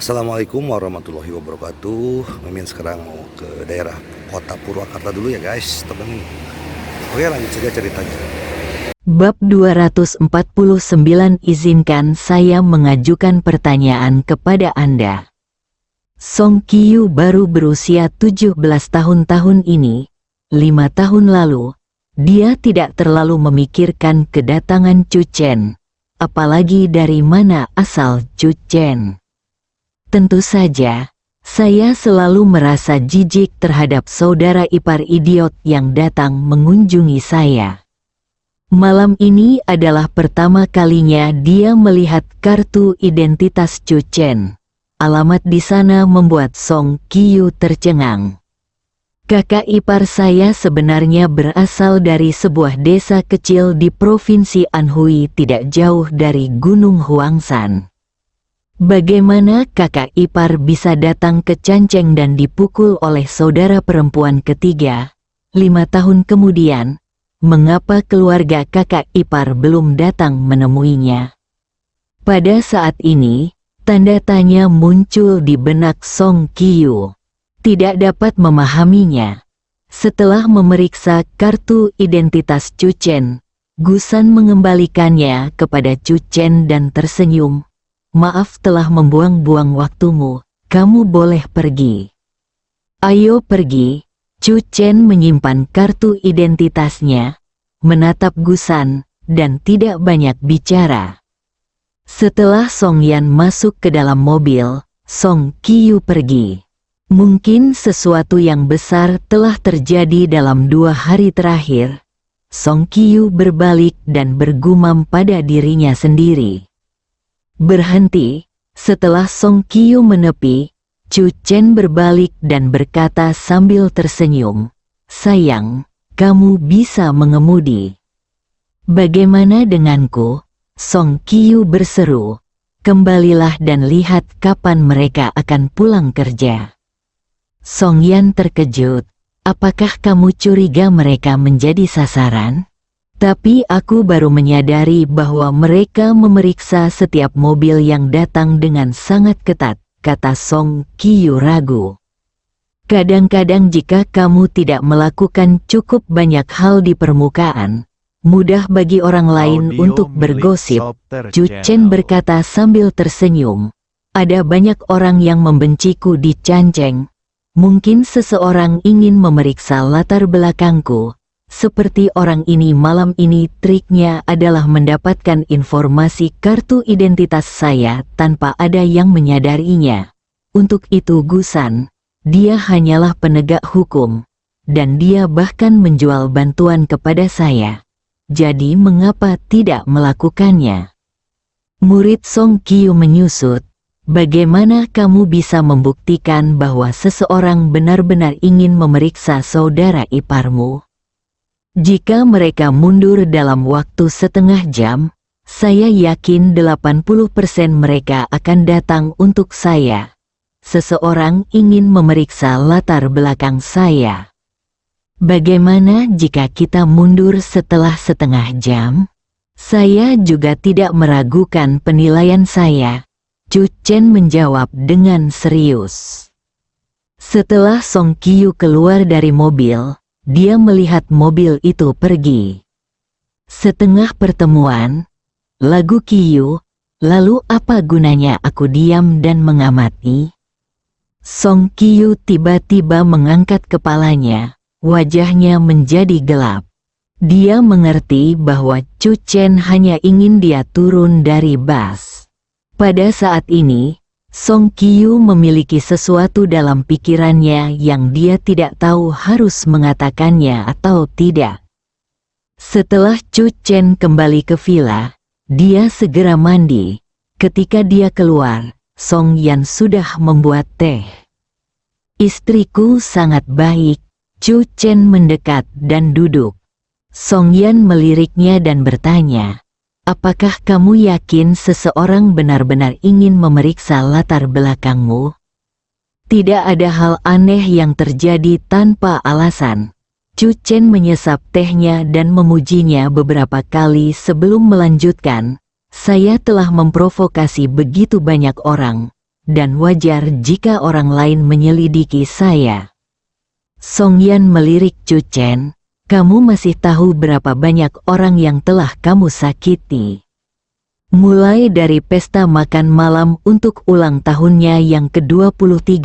Assalamualaikum warahmatullahi wabarakatuh. Mimin sekarang mau ke daerah kota Purwakarta dulu ya guys, temen. Oke, lanjut saja ceritanya. Bab 249. Izinkan saya mengajukan pertanyaan kepada Anda. Song Kyu baru berusia 17 tahun ini. 5 tahun lalu, dia tidak terlalu memikirkan kedatangan Chu Chen. Apalagi dari mana asal Chu Chen. Tentu saja, saya selalu merasa jijik terhadap saudara ipar idiot yang datang mengunjungi saya. Malam ini adalah pertama kalinya dia melihat kartu identitas Chu Chen. Alamat di sana membuat Song Kyu tercengang. Kakak ipar saya sebenarnya berasal dari sebuah desa kecil di provinsi Anhui tidak jauh dari Gunung Huangshan. Bagaimana kakak ipar bisa datang ke Canceng dan dipukul oleh saudara perempuan ketiga? 5 tahun kemudian, mengapa keluarga kakak ipar belum datang menemuinya? Pada saat ini, tanda tanya muncul di benak Song Kyu. Tidak dapat memahaminya. Setelah memeriksa kartu identitas Chu Chen, Gusan mengembalikannya kepada Chu Chen dan tersenyum. Maaf telah membuang-buang waktumu, kamu boleh pergi. Ayo pergi. Chu Chen menyimpan kartu identitasnya, menatap Gusan, dan tidak banyak bicara. Setelah Song Yan masuk ke dalam mobil, Song Kyu pergi. Mungkin sesuatu yang besar telah terjadi dalam 2 hari terakhir. Song Kyu berbalik dan bergumam pada dirinya sendiri. Berhenti, setelah Song Kyu menepi, Chu Chen berbalik dan berkata sambil tersenyum, "Sayang, kamu bisa mengemudi." "Bagaimana denganku?" Song Kyu berseru. "Kembalilah dan lihat kapan mereka akan pulang kerja." Song Yan terkejut. "Apakah kamu curiga mereka menjadi sasaran?" "Tapi aku baru menyadari bahwa mereka memeriksa setiap mobil yang datang dengan sangat ketat," kata Song Kyu ragu. "Kadang-kadang jika kamu tidak melakukan cukup banyak hal di permukaan, mudah bagi orang lain untuk bergosip." Chu Chen berkata sambil tersenyum. "Ada banyak orang yang membenciku di Canceng. Mungkin seseorang ingin memeriksa latar belakangku. Seperti orang ini malam ini triknya adalah mendapatkan informasi kartu identitas saya tanpa ada yang menyadarinya. Untuk itu Gusan, dia hanyalah penegak hukum. Dan dia bahkan menjual bantuan kepada saya. Jadi mengapa tidak melakukannya?" Murid Song Kyu menyusut. "Bagaimana kamu bisa membuktikan bahwa seseorang benar-benar ingin memeriksa saudara iparmu? Jika mereka mundur dalam waktu setengah jam, saya yakin 80% mereka akan datang untuk saya. Seseorang ingin memeriksa latar belakang saya. Bagaimana jika kita mundur setelah setengah jam? Saya juga tidak meragukan penilaian saya." Chu Chen menjawab dengan serius. Setelah Song Kyu keluar dari mobil, dia melihat mobil itu pergi. Setengah pertemuan, lagu Kyu, lalu apa gunanya aku diam dan mengamati? Song Kyu tiba-tiba mengangkat kepalanya, wajahnya menjadi gelap. Dia mengerti bahwa Chu Chen hanya ingin dia turun dari bus. Pada saat ini, Song Kyu memiliki sesuatu dalam pikirannya yang dia tidak tahu harus mengatakannya atau tidak. Setelah Chu Chen kembali ke villa, dia segera mandi. Ketika dia keluar, Song Yan sudah membuat teh. "Istriku sangat baik." Chu Chen mendekat dan duduk. Song Yan meliriknya dan bertanya, "Apakah kamu yakin seseorang benar-benar ingin memeriksa latar belakangmu? Tidak ada hal aneh yang terjadi tanpa alasan." Chu Chen menyesap tehnya dan memujinya beberapa kali sebelum melanjutkan, "Saya telah memprovokasi begitu banyak orang. dan wajar jika orang lain menyelidiki saya. Song Yan melirik Chu Chen, kamu masih tahu berapa banyak orang yang telah kamu sakiti. Mulai dari pesta makan malam untuk ulang tahunnya yang ke-23.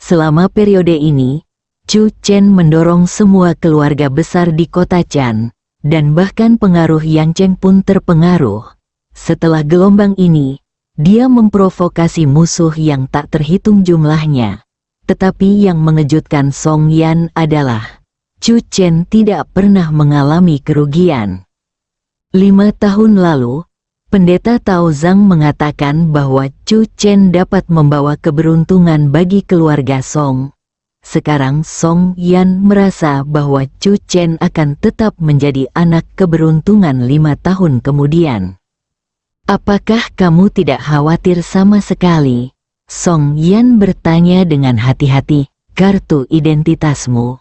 Selama periode ini, Chu Chen mendorong semua keluarga besar di kota Chan, dan bahkan pengaruh Yang Cheng pun terpengaruh. Setelah gelombang ini, dia memprovokasi musuh yang tak terhitung jumlahnya. Tetapi yang mengejutkan Song Yan adalah Chu Chen tidak pernah mengalami kerugian. 5 tahun lalu, Pendeta Tao Zhang mengatakan bahwa Chu Chen dapat membawa keberuntungan bagi keluarga Song. Sekarang Song Yan merasa bahwa Chu Chen akan tetap menjadi anak keberuntungan 5 tahun kemudian. Apakah kamu tidak khawatir sama sekali? Song Yan bertanya dengan hati-hati, kartu identitasmu.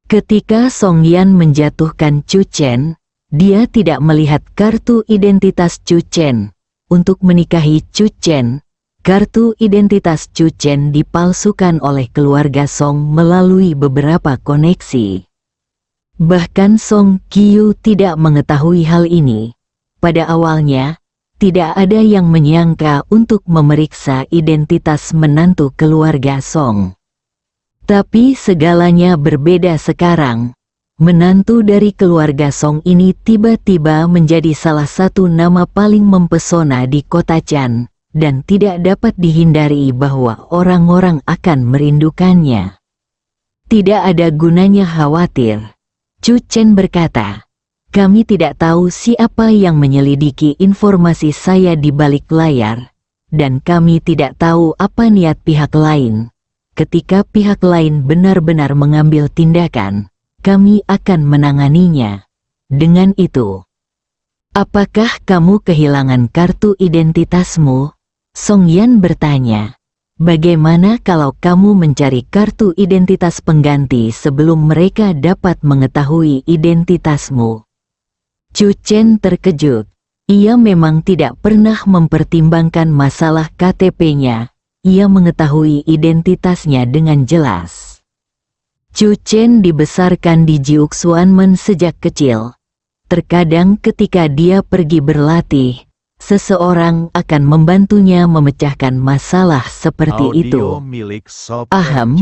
Ketika Song Yan menjatuhkan Chu Chen, dia tidak melihat kartu identitas Chu Chen. Untuk menikahi Chu Chen, kartu identitas Chu Chen dipalsukan oleh keluarga Song melalui beberapa koneksi. Bahkan Song Qiu tidak mengetahui hal ini. Pada awalnya, tidak ada yang menyangka untuk memeriksa identitas menantu keluarga Song. Tapi segalanya berbeda sekarang. Menantu dari keluarga Song ini tiba-tiba menjadi salah satu nama paling mempesona di kota Chan, dan tidak dapat dihindari bahwa orang-orang akan merindukannya. Tidak ada gunanya khawatir. Chu Chen berkata, kami tidak tahu siapa yang menyelidiki informasi saya di balik layar, dan kami tidak tahu apa niat pihak lain. Ketika pihak lain benar-benar mengambil tindakan, kami akan menanganinya. Dengan itu, apakah kamu kehilangan kartu identitasmu? Song Yan bertanya. Bagaimana kalau kamu mencari kartu identitas pengganti sebelum mereka dapat mengetahui identitasmu? Chu Chen terkejut. Ia memang tidak pernah mempertimbangkan masalah KTP-nya. Ia mengetahui identitasnya dengan jelas. Chu Chen dibesarkan di Jiuxuanmen sejak kecil. Terkadang ketika dia pergi berlatih, seseorang akan membantunya memecahkan masalah seperti itu. Aham,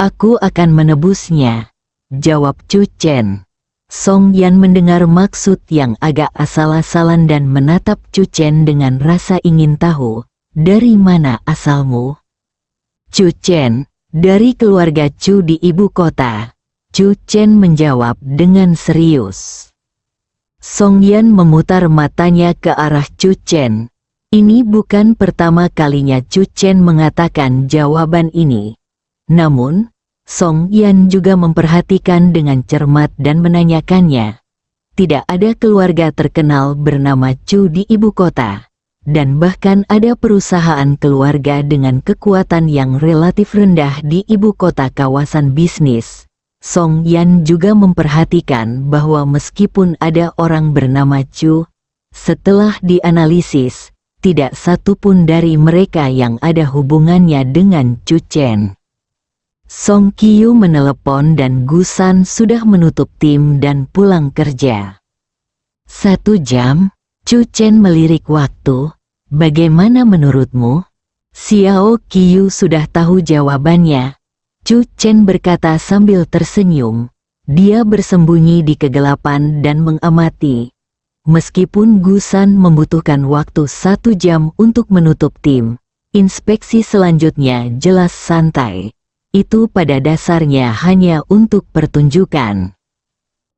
aku akan menebusnya, jawab Chu Chen. Song Yan mendengar maksud yang agak asal-asalan dan menatap Chu Chen dengan rasa ingin tahu. Dari mana asalmu? Chu Chen, dari keluarga Chu di ibu kota. Chu Chen menjawab dengan serius. Song Yan memutar matanya ke arah Chu Chen. Ini bukan pertama kalinya Chu Chen mengatakan jawaban ini. Namun, Song Yan juga memperhatikan dengan cermat dan menanyakannya. Tidak ada keluarga terkenal bernama Chu di ibu kota. Dan bahkan ada perusahaan keluarga dengan kekuatan yang relatif rendah di ibu kota kawasan bisnis. Song Yan juga memperhatikan bahwa meskipun ada orang bernama Chu, setelah dianalisis, tidak satu pun dari mereka yang ada hubungannya dengan Chu Chen. Song Qiu menelepon dan Gu San sudah menutup tim dan pulang kerja. 1 jam? Chu Chen melirik waktu. Bagaimana menurutmu? Xiao Qiu sudah tahu jawabannya. Chu Chen berkata sambil tersenyum. Dia bersembunyi di kegelapan dan mengamati. Meskipun Gu San membutuhkan waktu 1 jam untuk menutup tim, inspeksi selanjutnya jelas santai. Itu pada dasarnya hanya untuk pertunjukan.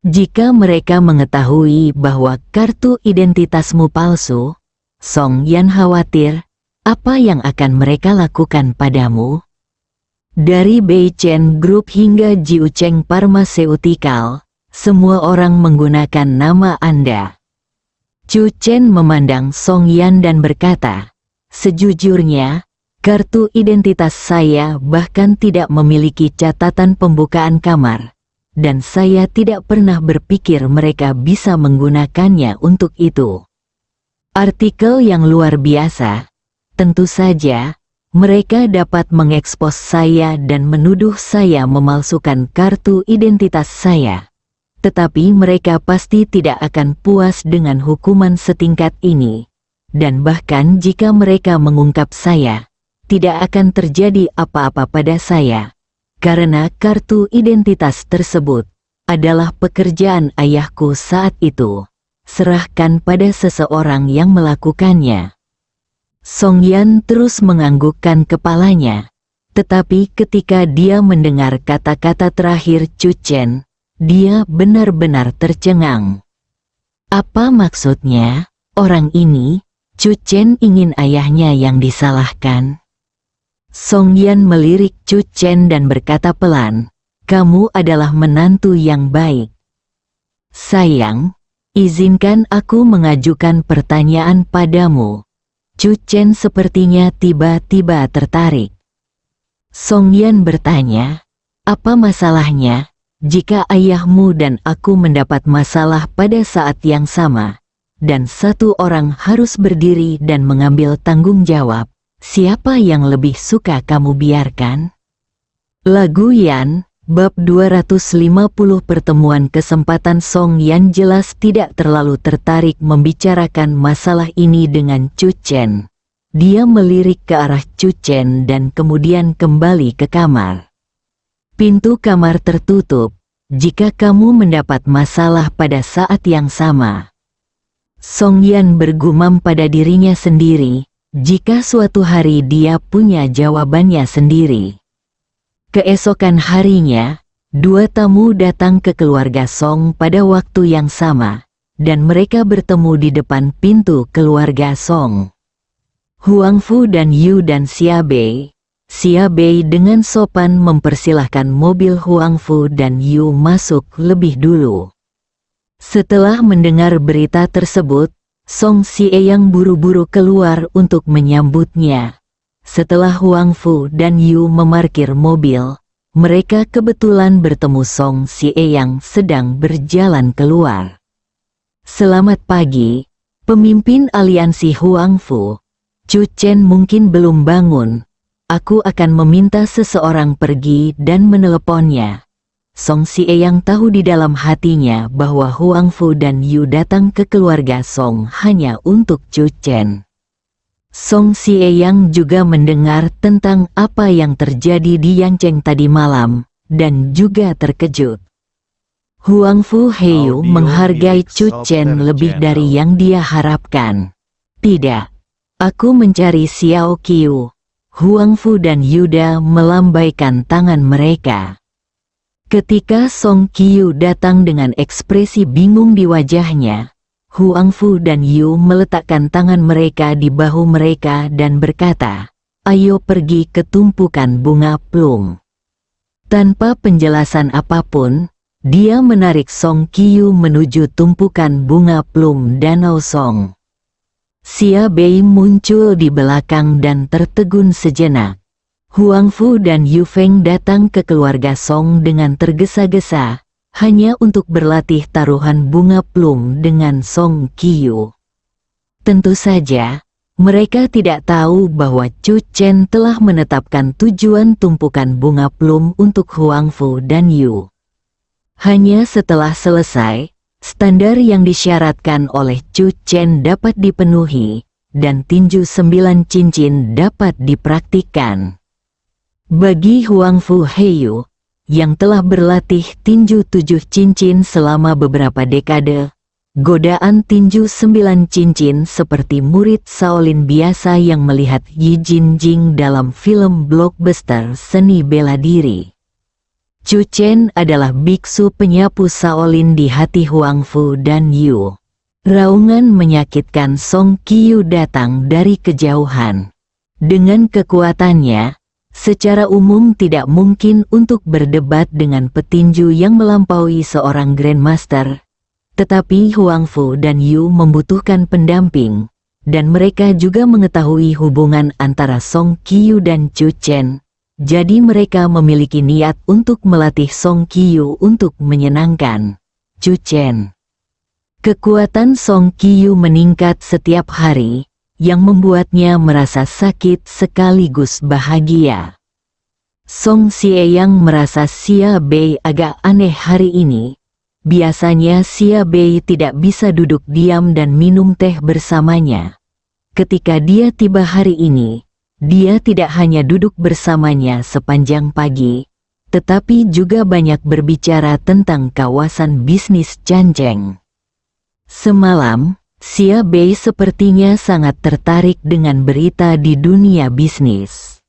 Jika mereka mengetahui bahwa kartu identitasmu palsu, Song Yan khawatir, apa yang akan mereka lakukan padamu? Dari Beichen Group hingga Jiucheng Pharmaceutical, semua orang menggunakan nama Anda. Chu Chen memandang Song Yan dan berkata, sejujurnya, kartu identitas saya bahkan tidak memiliki catatan pembukaan kamar. Dan saya tidak pernah berpikir mereka bisa menggunakannya untuk itu. Artikel yang luar biasa. Tentu saja, Mereka dapat mengekspos saya dan menuduh saya memalsukan kartu identitas saya. Tetapi mereka pasti tidak akan puas dengan hukuman setingkat ini. Dan bahkan jika mereka mengungkap saya, tidak akan terjadi apa-apa pada saya. Karena kartu identitas tersebut adalah pekerjaan ayahku saat itu. Serahkan pada seseorang yang melakukannya. Song Yan terus menganggukkan kepalanya. Tetapi ketika dia mendengar kata-kata terakhir Chu Chen, dia benar-benar tercengang. Apa maksudnya? Orang ini, Chu Chen ingin ayahnya yang disalahkan. Song Yan melirik Chu Chen dan berkata pelan, "Kamu adalah menantu yang baik. Sayang, izinkan aku mengajukan pertanyaan padamu." Chu Chen sepertinya tiba-tiba tertarik. Song Yan bertanya, "Apa masalahnya? Jika ayahmu dan aku mendapat masalah pada saat yang sama, dan satu orang harus berdiri dan mengambil tanggung jawab, siapa yang lebih suka kamu biarkan?" Lagu Yan, bab 250. Pertemuan kesempatan. Song Yan jelas tidak terlalu tertarik membicarakan masalah ini dengan Chu Chen. Dia melirik ke arah Chu Chen dan kemudian kembali ke kamar. Pintu kamar tertutup. Jika kamu mendapat masalah pada saat yang sama, Song Yan bergumam pada dirinya sendiri, jika suatu hari dia punya jawabannya sendiri. Keesokan harinya, dua tamu datang ke keluarga Song pada waktu yang sama, dan mereka bertemu di depan pintu keluarga Song. Huang Fu dan Yu dan Xia Bei. Xia Bei dengan sopan mempersilahkan mobil Huang Fu dan Yu masuk lebih dulu. Setelah mendengar berita tersebut, Song Xie yang buru-buru keluar untuk menyambutnya. Setelah Huang Fu dan Yu memarkir mobil, mereka kebetulan bertemu Song Xie yang sedang berjalan keluar. "Selamat pagi, pemimpin aliansi Huang Fu. Chu Chen mungkin belum bangun. Aku akan meminta seseorang pergi dan meneleponnya." Song Xie yang tahu di dalam hatinya bahwa Huang Fu dan Yu datang ke keluarga Song hanya untuk Chu Chen. Song Xie yang juga mendengar tentang apa yang terjadi di Yangcheng tadi malam, dan juga terkejut. Huang Fu Heiyu menghargai Chu Chen lebih dari yang dia harapkan. "Tidak, aku mencari Xiao Qiu." Huang Fu dan Yuda melambaikan tangan mereka. Ketika Song Qiu datang dengan ekspresi bingung di wajahnya, Huang Fu dan Yu meletakkan tangan mereka di bahu mereka dan berkata, "Ayo pergi ke tumpukan bunga plum." Tanpa penjelasan apapun, dia menarik Song Qiu menuju tumpukan bunga plum Danau Song. Xia Bei muncul di belakang dan tertegun sejenak. Huang Fu dan Yu Feng datang ke keluarga Song dengan tergesa-gesa, hanya untuk berlatih taruhan bunga plum dengan Song Qiu. Tentu saja, mereka tidak tahu bahwa Chu Chen telah menetapkan tujuan tumpukan bunga plum untuk Huang Fu dan Yu. Hanya setelah selesai, standar yang disyaratkan oleh Chu Chen dapat dipenuhi, dan tinju 9 cincin dapat dipraktikkan. Bagi Huang Fu Heiyu, yang telah berlatih tinju 7 cincin selama beberapa dekade, godaan tinju 9 cincin seperti murid Shaolin biasa yang melihat Yi Jinjing dalam film blockbuster seni bela diri. Chu Chen adalah biksu penyapu Shaolin di hati Huang Fu dan Yu. Raungan menyakitkan Song Qiu datang dari kejauhan. Dengan kekuatannya, secara umum tidak mungkin untuk berdebat dengan petinju yang melampaui seorang Grandmaster. Tetapi Huang Fu dan Yu membutuhkan pendamping, dan mereka juga mengetahui hubungan antara Song Qiu dan Chu Chen. Jadi mereka memiliki niat untuk melatih Song Qiu untuk menyenangkan Chu Chen. Kekuatan Song Qiu meningkat setiap hari, yang membuatnya merasa sakit sekaligus bahagia. Song Sieyang merasa Xia Bei agak aneh hari ini. Biasanya Xia Bei tidak bisa duduk diam dan minum teh bersamanya. Ketika dia tiba hari ini, dia tidak hanya duduk bersamanya sepanjang pagi, tetapi juga banyak berbicara tentang kawasan bisnis Canjeng. Semalam, Xia Bei sepertinya sangat tertarik dengan berita di dunia bisnis.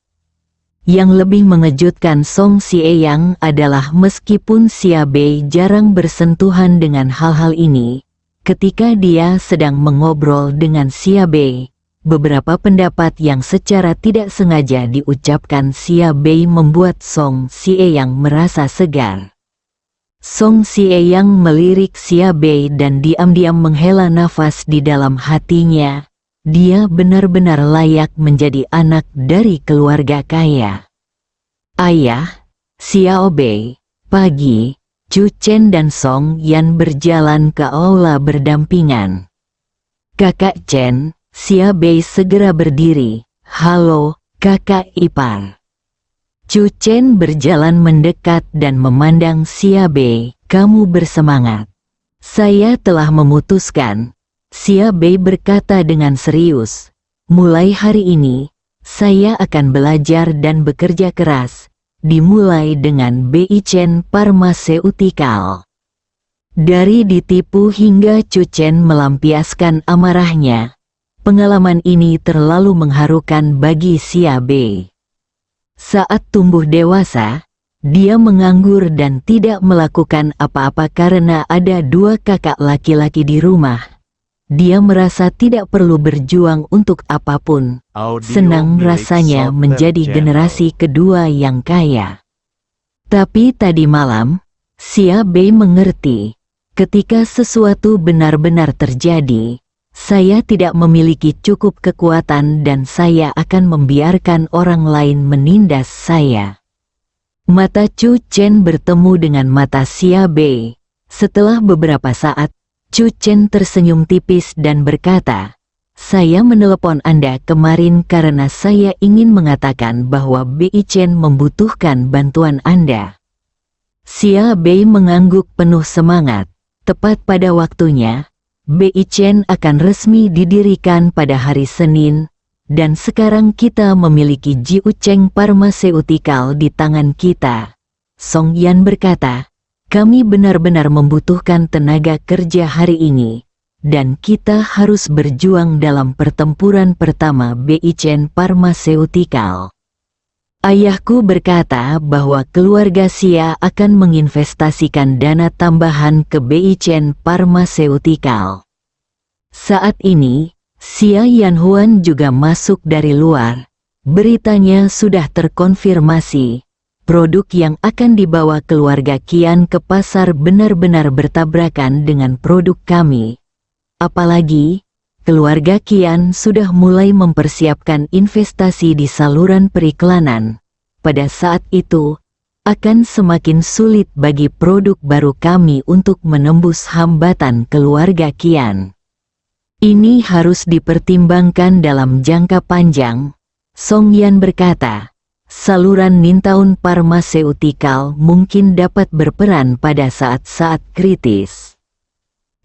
Yang lebih mengejutkan Song Sieyang adalah meskipun Xia Bei jarang bersentuhan dengan hal-hal ini, ketika dia sedang mengobrol dengan Xia Bei, beberapa pendapat yang secara tidak sengaja diucapkan Xia Bei membuat Song Sieyang merasa segar. Song Sieyang melirik Xia Bei dan diam-diam menghela nafas di dalam hatinya. Dia benar-benar layak menjadi anak dari keluarga kaya. Ayah, Xiao Bei, pagi, Chu Chen dan Song Yan berjalan ke aula berdampingan. Kakak Chen, Xia Bei segera berdiri. Halo, kakak ipar. Chu Chen berjalan mendekat dan memandang Xia Bei. Kamu bersemangat. Saya telah memutuskan. Xia Bei berkata dengan serius, mulai hari ini, saya akan belajar dan bekerja keras, dimulai dengan Bei Chen Pharmaceutical. Dari ditipu hingga Chu Chen melampiaskan amarahnya, pengalaman ini terlalu mengharukan bagi Xia Bei. Saat tumbuh dewasa, dia menganggur dan tidak melakukan apa-apa karena ada dua kakak laki-laki di rumah. Dia merasa tidak perlu berjuang untuk apapun. Senang rasanya menjadi generasi kedua yang kaya. Tapi tadi malam, Xia Bei mengerti, ketika sesuatu benar-benar terjadi, saya tidak memiliki cukup kekuatan dan saya akan membiarkan orang lain menindas saya. Mata Chu Chen bertemu dengan mata Xia Bei. Setelah beberapa saat, Chu Chen tersenyum tipis dan berkata, saya menelepon Anda kemarin karena saya ingin mengatakan bahwa Bei Chen membutuhkan bantuan Anda. Xia Bei mengangguk penuh semangat. Tepat pada waktunya, Bei Chen akan resmi didirikan pada hari Senin, dan sekarang kita memiliki Jiu Cheng Pharmaceutical di tangan kita. Song Yan berkata, kami benar-benar membutuhkan tenaga kerja hari ini, dan kita harus berjuang dalam pertempuran pertama Bei Chen Pharmaceutical. Ayahku berkata bahwa keluarga Xia akan menginvestasikan dana tambahan ke Bei Chen Pharmaceutical. Saat ini, Xia Yanhuan juga masuk dari luar. Beritanya sudah terkonfirmasi. Produk yang akan dibawa keluarga Qian ke pasar benar-benar bertabrakan dengan produk kami. Apalagi, keluarga Qian sudah mulai mempersiapkan investasi di saluran periklanan. Pada saat itu, akan semakin sulit bagi produk baru kami untuk menembus hambatan keluarga Qian. Ini harus dipertimbangkan dalam jangka panjang, Song Yan berkata. Saluran Nintaun Pharmaceutical mungkin dapat berperan pada saat-saat kritis.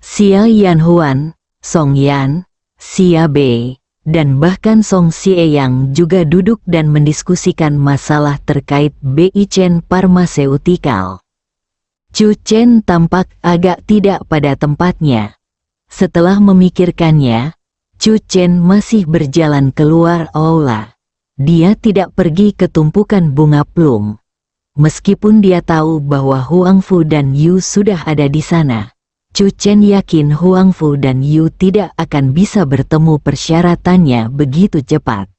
Xia Yanhuan, Song Yan, Xia Bei, dan bahkan Song Sieyang juga duduk dan mendiskusikan masalah terkait Bei Chen Pharmaceutical. Chu Chen tampak agak tidak pada tempatnya. Setelah memikirkannya, Chu Chen masih berjalan keluar aula. Dia tidak pergi ke tumpukan bunga plum. Meskipun dia tahu bahwa Huang Fu dan Yu sudah ada di sana, Chu Chen yakin Huang Fu dan Yu tidak akan bisa bertemu persyaratannya begitu cepat.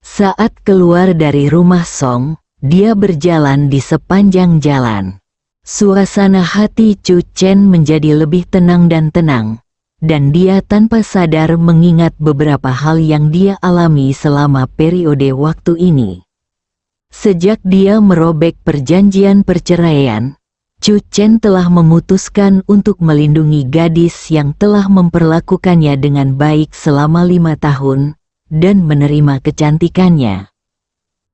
Saat keluar dari rumah Song, dia berjalan di sepanjang jalan. Suasana hati Chu Chen menjadi lebih tenang dan tenang. Dan dia tanpa sadar mengingat beberapa hal yang dia alami selama periode waktu ini. Sejak dia merobek perjanjian perceraian, Chu Chen telah memutuskan untuk melindungi gadis yang telah memperlakukannya dengan baik selama 5 tahun dan menerima kecantikannya.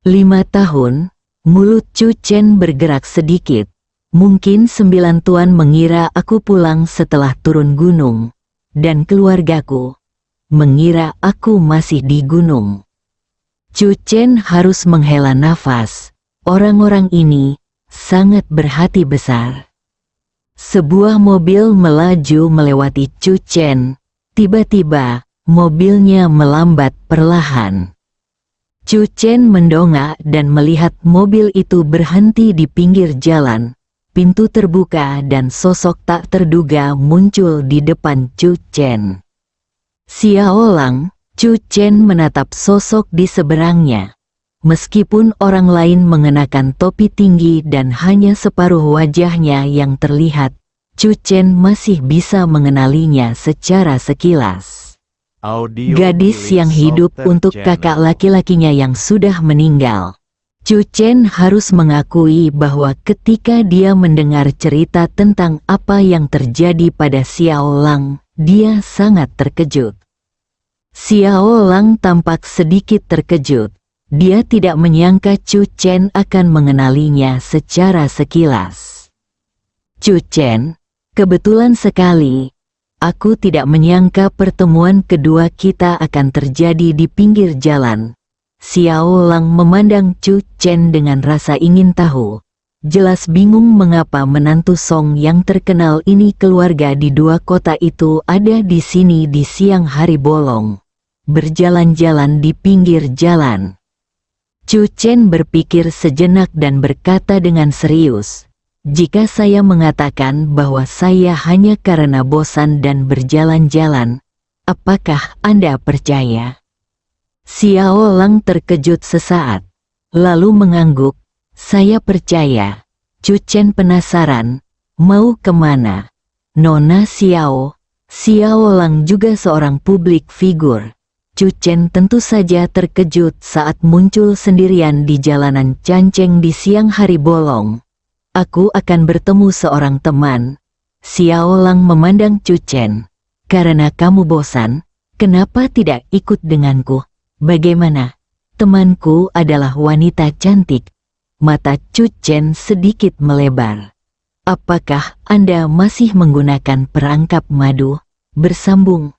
5 tahun, mulut Chu Chen bergerak sedikit. Mungkin 9 tuan mengira aku pulang setelah turun gunung, dan keluargaku mengira aku masih di gunung. Chu Chen harus menghela nafas. Orang-orang ini sangat berhati besar. Sebuah mobil melaju melewati Chu Chen. Tiba-tiba, mobilnya melambat perlahan. Chu Chen mendongak dan melihat mobil itu berhenti di pinggir jalan. Pintu terbuka dan sosok tak terduga muncul di depan Chu Chen. Xiao Lang, Chu Chen menatap sosok di seberangnya. Meskipun orang lain mengenakan topi tinggi dan hanya separuh wajahnya yang terlihat, Chu Chen masih bisa mengenalinya secara sekilas. Gadis yang hidup untuk kakak laki-lakinya yang sudah meninggal. Chu Chen harus mengakui bahwa ketika dia mendengar cerita tentang apa yang terjadi pada Xiao Lang, dia sangat terkejut. Xiao Lang tampak sedikit terkejut. Dia tidak menyangka Chu Chen akan mengenalinya secara sekilas. Chu Chen, kebetulan sekali. Aku tidak menyangka pertemuan kedua kita akan terjadi di pinggir jalan. Xiao Lang memandang Chu Chen dengan rasa ingin tahu. Jelas bingung mengapa menantu Song yang terkenal ini keluarga di 2 kota itu ada di sini di siang hari bolong. Berjalan-jalan di pinggir jalan. Chu Chen berpikir sejenak dan berkata dengan serius, "Jika saya mengatakan bahwa saya hanya karena bosan dan berjalan-jalan, apakah Anda percaya?" Xiao Lang terkejut sesaat, lalu mengangguk, "Saya percaya." Chu Chen penasaran, "Mau kemana?" Nona Xiao. Xiao Lang juga seorang publik figur. Chu Chen tentu saja terkejut saat muncul sendirian di jalanan Canceng di siang hari bolong. "Aku akan bertemu seorang teman." Xiao Lang memandang Chu Chen. "Karena kamu bosan, kenapa tidak ikut denganku? Bagaimana? Temanku adalah wanita cantik." Mata Chu Chen sedikit melebar. "Apakah Anda masih menggunakan perangkap madu?" Bersambung.